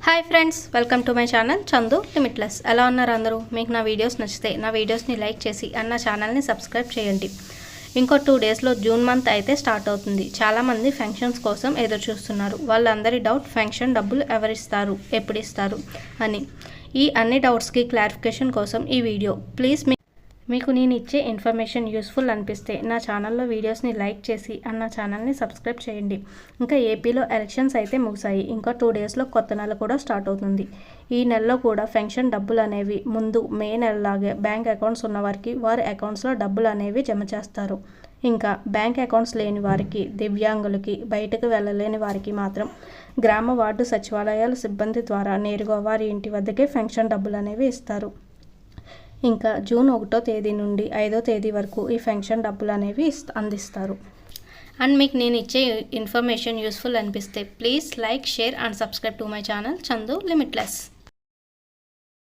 Hi friends, welcome to my channel Chandu limitless. ఎలా ఉన్నారు అందరూ? మీకు నా వీడియోస్ నచ్చితే నా వీడియోస్ని లైక్ చేసి నా ఛానల్ని సబ్స్క్రైబ్ చేయండి. ఇంకో 2 డేస్లో జూన్ మంత్ అయితే స్టార్ట్ అవుతుంది. చాలామంది ఫంక్షన్స్ కోసం ఎదురు చూస్తున్నారు. వాళ్ళందరి డౌట్ ఫంక్షన్ డబ్బులు ఎవరిస్తారు, ఎప్పుడు ఇస్తారు అని. ఈ అన్ని డౌట్స్కి క్లారిఫికేషన్ కోసం ఈ వీడియో. ప్లీజ్ మీకు నేను ఇచ్చే ఇన్ఫర్మేషన్ యూస్ఫుల్ అనిపిస్తే నా ఛానల్లో వీడియోస్ని లైక్ చేసి నా ఛానల్ని సబ్స్క్రైబ్ చేయండి. ఇంకా ఏపీలో ఎలక్షన్స్ అయితే ముగిసాయి. ఇంకా 2 డేస్లో కొత్త నెల కూడా స్టార్ట్ అవుతుంది. ఈ నెలలో కూడా పెన్షన్ డబ్బులు అనేవి ముందు మే నెలలాగే బ్యాంక్ అకౌంట్స్ ఉన్నవారికి వారి అకౌంట్స్లో డబ్బులు అనేవి జమ చేస్తారు. ఇంకా బ్యాంక్ అకౌంట్స్ లేని వారికి, దివ్యాంగులకి, బయటకు వెళ్ళలేని వారికి మాత్రం గ్రామ వార్డు సచివాలయాల సిబ్బంది ద్వారా నేరుగా వారి ఇంటి వద్దకే పెన్షన్ డబ్బులు అనేవి ఇస్తారు. ఇంకా జూన్ 1వ తేదీ నుండి 5వ తేదీ వరకు ఈ పెన్షన్ డబ్బులు అనేవి అందిస్తారు. అండ్ మీకు నేను ఇచ్చే ఇన్ఫర్మేషన్ యూస్ఫుల్ అనిపిస్తే please like, share and subscribe to my channel Chandu limitless.